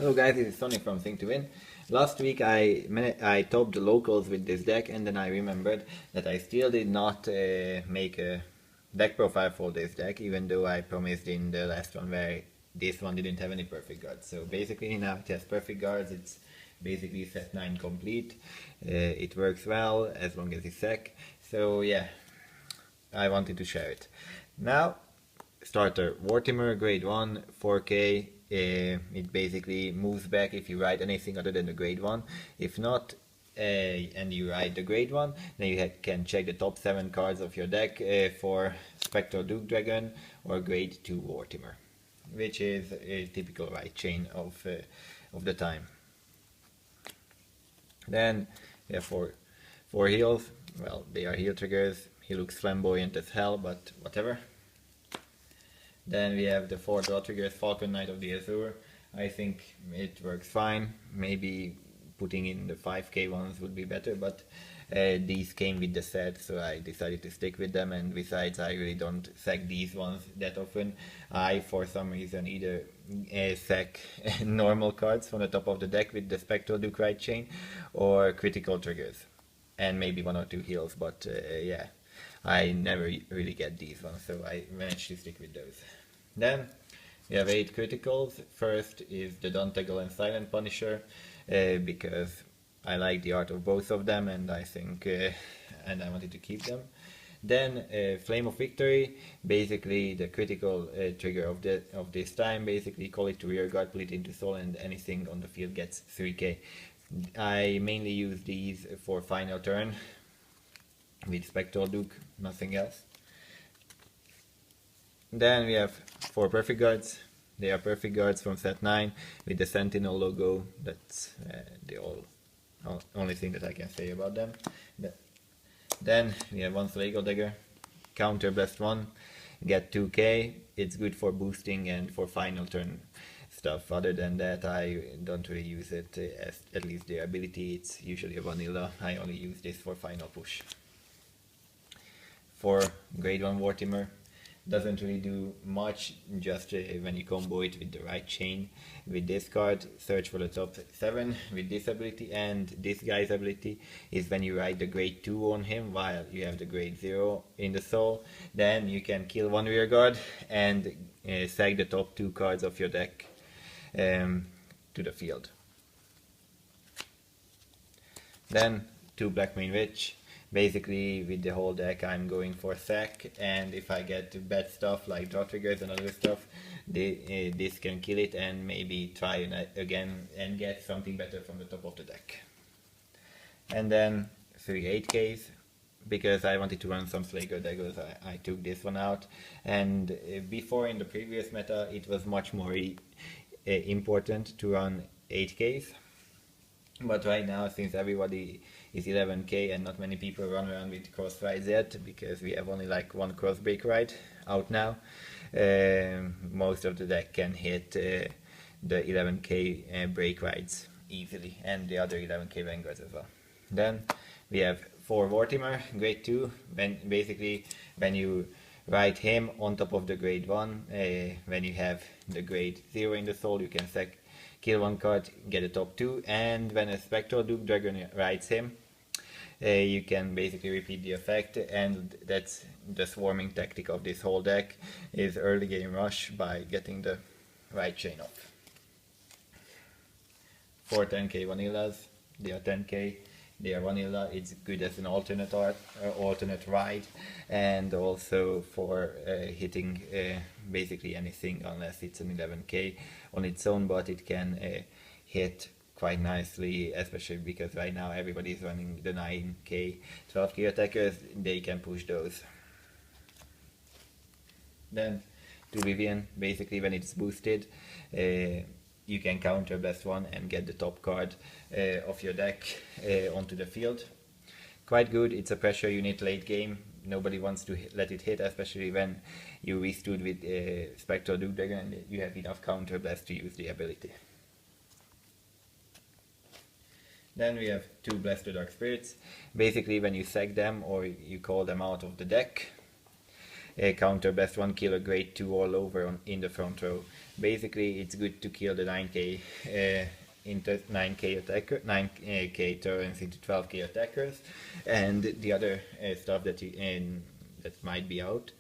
Hello guys, this is Sonny from Think to Win. Last week I topped the locals with this deck, and then I remembered that I still did not make a deck profile for this deck, even though I promised in the last one where this one didn't have any perfect guards. So basically now it has perfect guards. It's basically set 9 complete. It works well as long as you sec. So yeah, I wanted to share it. Now, starter Timur, grade 1, 4k. It basically moves back if you write anything other than the grade 1. If not, and you write the grade 1, then you can check the top 7 cards of your deck for Spectral Duke Dragon or grade 2 Timur, which is a typical right chain of the time. Then we have four heals. Well, they are heal triggers. He looks flamboyant as hell, but whatever. Then we have the 4 draw triggers, Falcon Knight of the Azure. I think it works fine. Maybe putting in the 5k ones would be better, but these came with the set, so I decided to stick with them. And besides, I really don't sack these ones that often. I, for some reason, either sack normal cards from the top of the deck with the Spectral Duke right chain, or critical triggers, and maybe 1 or 2 heals, but yeah, I never really get these ones, so I managed to stick with those. Then we have 8 criticals. First is the Dontegel and Silent Punisher, because I like the art of both of them, and I think and I wanted to keep them. Then Flame of Victory, basically the critical trigger of this time. Basically call it to rear guard, put it into soul, and anything on the field gets 3k. I mainly use these for final turn with Spectral Duke, nothing else. Then we have 4 perfect guards. They are perfect guards from set 9 with the Sentinel logo. That's the only thing that I can say about them. Then we have 1 Flagle Dagger, counter blast 1, get 2k. It's good for boosting and for final turn stuff. Other than that, I don't really use it, as at least the ability. It's usually a vanilla. I only use this for final push. For grade 1 Timur, doesn't really do much, just when you combo it with the right chain. With this card, search for the top 7 with this ability, and this guy's ability is when you write the grade 2 on him while you have the grade 0 in the soul. Then you can kill 1 rear guard and sack the top 2 cards of your deck to the field. Then 2 Blackmin Witch. Basically, with the whole deck, I'm going for sack, and if I get bad stuff like draw triggers and other stuff, this can kill it, and maybe try again and get something better from the top of the deck. And then 3 8Ks, because I wanted to run some Flaker daggers, I took this one out. And before, in the previous meta, it was much more important to run 8Ks. But right now, since everybody is 11k and not many people run around with cross rides yet, because we have only like 1 cross break ride out now, most of the deck can hit the 11k break rides easily, and the other 11k Vanguards as well. Then we have 4 Timur, grade 2, when you write him on top of the grade 1, when you have the grade 0 in the soul, you can kill 1 card, get a top 2, and when a Spectral Duke Dragon writes him, you can basically repeat the effect. And that's the swarming tactic of this whole deck, is early game rush by getting the right chain off. 4 10k vanillas, they are 10k, they are vanilla. It's good as an alternate ride, and also for hitting basically anything, unless it's an 11k on its own, but it can hit quite nicely, especially because right now everybody is running the 9k 12k attackers. They can push those. Then 2 Vivian, basically when it's boosted, you can counter blast 1 and get the top card of your deck onto the field. Quite good. It's a pressure unit late game. Nobody wants to let it hit, especially when you restood with Spectral Duke Dragon and you have enough counter blast to use the ability. Then we have 2 Blessed Dark Spirits. Basically when you sack them or you call them out of the deck, counter blast 1, kill a grade 2 all over in the front row. Basically, it's good to kill the 9k into 9k attacker, 9k turns into 12k attackers, and the other stuff that that might be out.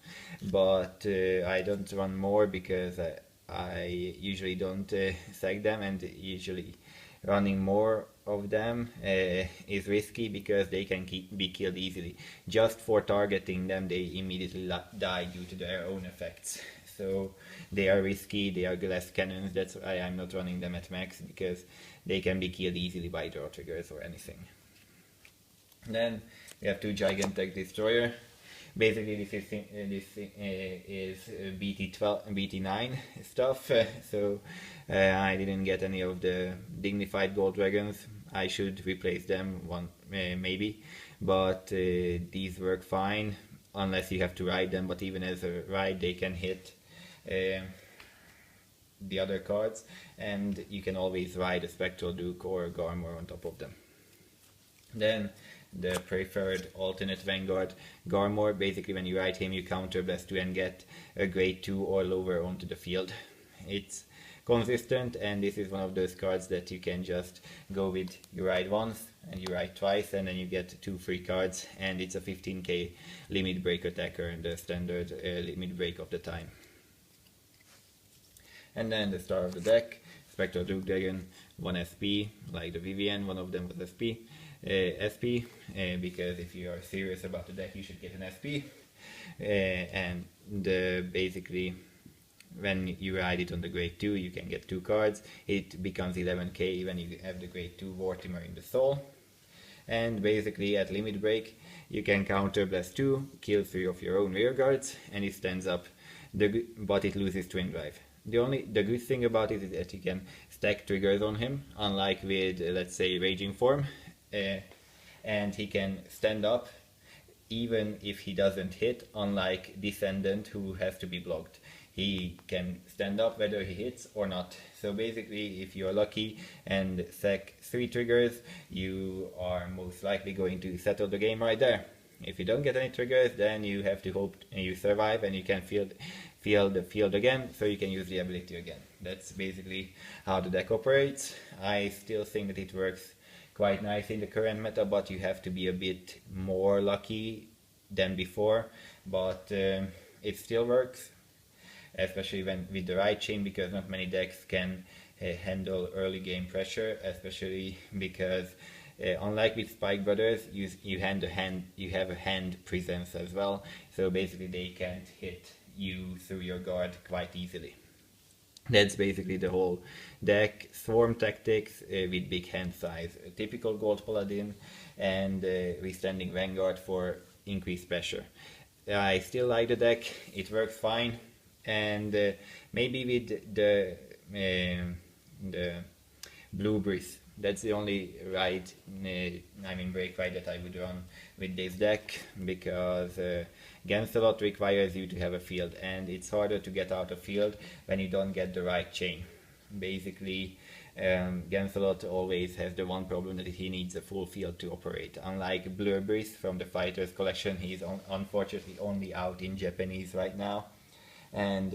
But I don't run more because I usually don't sack them, and usually running more of them is risky because they can be killed easily. Just for targeting them, they immediately die due to their own effects. So they are risky, they are glass cannons, that's why I'm not running them at max, because they can be killed easily by draw triggers or anything. Then we have 2 Gigantech Destroyer. Basically this is Bt9 stuff, so I didn't get any of the dignified gold dragons. I should replace them, maybe, but these work fine unless you have to ride them, but even as a ride they can hit the other cards, and you can always ride a Spectral Duke or a Garmor on top of them. Then the preferred alternate Vanguard Garmor. Basically when you ride him you counter blast 2 and get a grade 2 or lower onto the field. It's consistent, and this is one of those cards that you can just go with. You ride once and you ride twice and then you get 2 free cards, and it's a 15k limit break attacker and the standard limit break of the time. And then the star of the deck, Spectral Duke Dragon, 1 SP, like the Vivian, one of them was SP, because if you are serious about the deck you should get an SP, and basically when you ride it on the grade 2 you can get 2 cards, it becomes 11k when you have the grade 2 Timur in the soul, and basically at limit break you can counter blast 2, kill 3 of your own rear guards, and it stands up, but it loses twin drive. The good thing about it is that you can stack triggers on him, unlike with let's say Raging Form, and he can stand up even if he doesn't hit, unlike Descendant who has to be blocked. He can stand up whether he hits or not. So basically if you are lucky and sack 3 triggers, you are most likely going to settle the game right there. If you don't get any triggers, then you have to hope you survive and you can feel the field again, so you can use the ability again. That's basically how the deck operates. I still think that it works quite nice in the current meta, but you have to be a bit more lucky than before, but it still works, especially with the right chain, because not many decks can handle early game pressure, especially because unlike with Spike Brothers, you have a hand presence as well, so basically they can't hit you through your guard quite easily. That's basically the whole deck. Swarm tactics with big hand size, a typical gold paladin, and withstanding Vanguard for increased pressure. I still like the deck, it works fine, and maybe with the Bleoberis, that's the only ride, break ride that I would run with this deck, because Gancelot requires you to have a field, and it's harder to get out of field when you don't get the right chain. Basically, Gancelot always has the one problem that he needs a full field to operate. Unlike Bleoberis from the Fighters collection, he's unfortunately only out in Japanese right now. And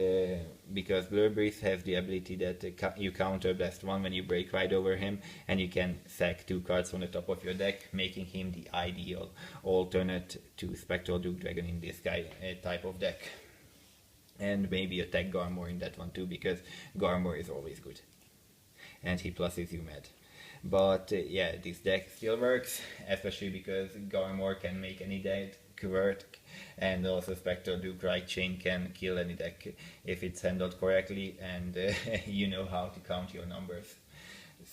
because Bleoberis has the ability that you counter blast 1 when you break right over him, and you can sack 2 cards from the top of your deck, making him the ideal alternate to Spectral Duke Dragon in this type of deck. And maybe attack Garmor in that one too, because Garmor is always good. And he pluses you mad. But yeah, this deck still works, especially because Garmor can make any deck work, and also Spectral Duke right chain can kill any deck if it's handled correctly, and you know how to count your numbers.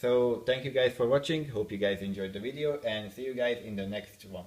So thank you guys for watching, hope you guys enjoyed the video, and see you guys in the next one.